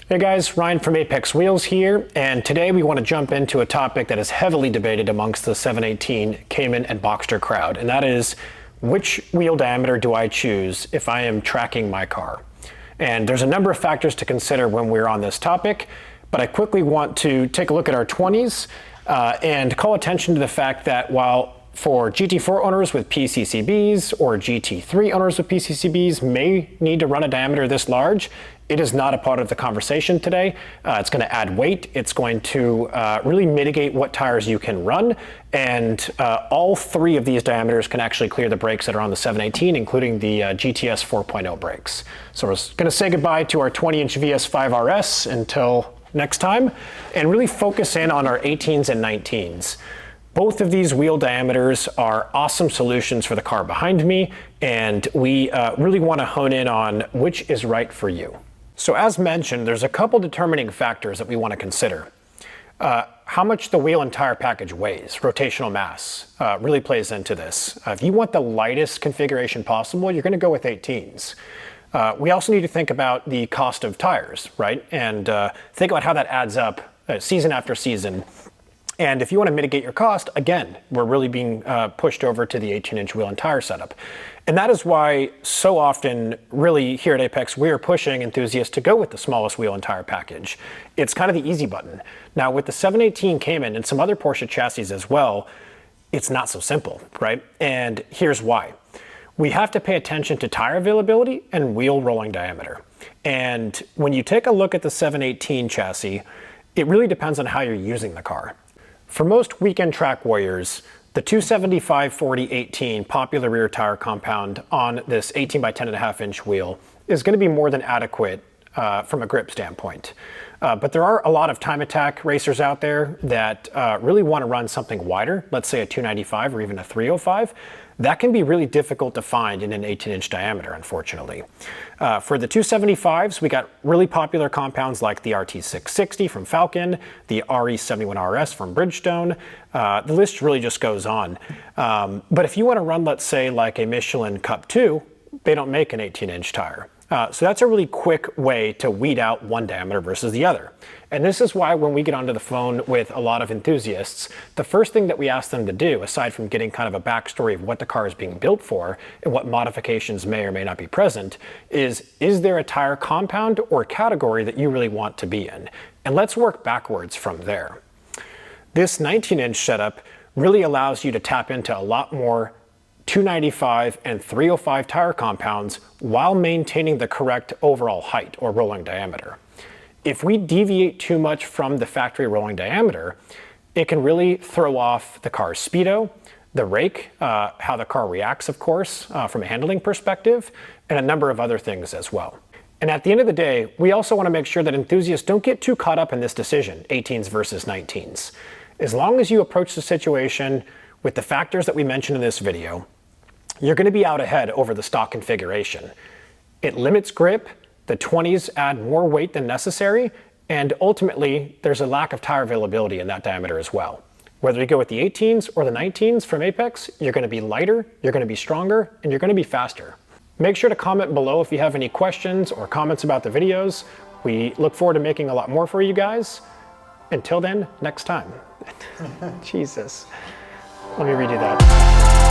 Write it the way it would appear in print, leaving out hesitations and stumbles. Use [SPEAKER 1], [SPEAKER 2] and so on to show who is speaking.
[SPEAKER 1] Hey guys, Ryan from Apex Wheels here, and today we want to jump into a topic that is heavily debated amongst the 718 Cayman and Boxster crowd, and that is, which wheel diameter do I choose if I am tracking my car? And there's a number of factors to consider when we're on this topic, but I quickly want to take a look at our 20s and call attention to the fact that while for GT4 owners with PCCBs or GT3 owners with PCCBs may need to run a diameter this large, it is not a part of the conversation today. It's going to add weight. It's going to really mitigate what tires you can run. And all three of these diameters can actually clear the brakes that are on the 718, including the GTS 4.0 brakes. So we're going to say goodbye to our 20-inch VS5 RS until next time, and really focus in on our 18s and 19s. Both of these wheel diameters are awesome solutions for the car behind me, and we really want to hone in on which is right for you. So as mentioned, there's a couple determining factors that we want to consider. How much the wheel and tire package weighs, rotational mass, really plays into this. If you want the lightest configuration possible, you're going to go with 18s. We also need to think about the cost of tires, right? And think about how that adds up season after season. And if you want to mitigate your cost, again, we're really being pushed over to the 18-inch wheel and tire setup. And that is why so often, really, here at Apex, we're pushing enthusiasts to go with the smallest wheel and tire package. It's kind of the easy button. Now, with the 718 Cayman and some other Porsche chassis as well, it's not so simple, right? And here's why. We have to pay attention to tire availability and wheel rolling diameter. And when you take a look at the 718 chassis, it really depends on how you're using the car. For most weekend track warriors, the 275/40/18 popular rear tire compound on this 18 by 10.5-inch wheel is going to be more than adequate from a grip standpoint. But there are a lot of time attack racers out there that really want to run something wider, let's say a 295 or even a 305. That can be really difficult to find in an 18-inch diameter, unfortunately. For the 275s, we got really popular compounds like the RT660 from Falcon, the RE71RS from Bridgestone. The list really just goes on. But if you want to run, let's say, like a Michelin Cup 2, they don't make an 18-inch tire. So that's a really quick way to weed out one diameter versus the other. And this is why when we get onto the phone with a lot of enthusiasts, the first thing that we ask them to do, aside from getting kind of a backstory of what the car is being built for and what modifications may or may not be present, is there a tire compound or category that you really want to be in? And let's work backwards from there. This 19-inch setup really allows you to tap into a lot more 295 and 305 tire compounds while maintaining the correct overall height or rolling diameter. If we deviate too much from the factory rolling diameter, it can really throw off the car's speedo, the rake, how the car reacts, of course, from a handling perspective, and a number of other things as well. And at the end of the day, we also want to make sure that enthusiasts don't get too caught up in this decision, 18s versus 19s. As long as you approach the situation with the factors that we mentioned in this video, you're going to be out ahead over the stock configuration. It limits grip, the 20s add more weight than necessary, and ultimately there's a lack of tire availability in that diameter as well. Whether you go with the 18s or the 19s from Apex, you're going to be lighter, you're going to be stronger, and you're going to be faster. Make sure to comment below if you have any questions or comments about the videos. We look forward to making a lot more for you guys. Until then, next time. Jesus. Let me redo that.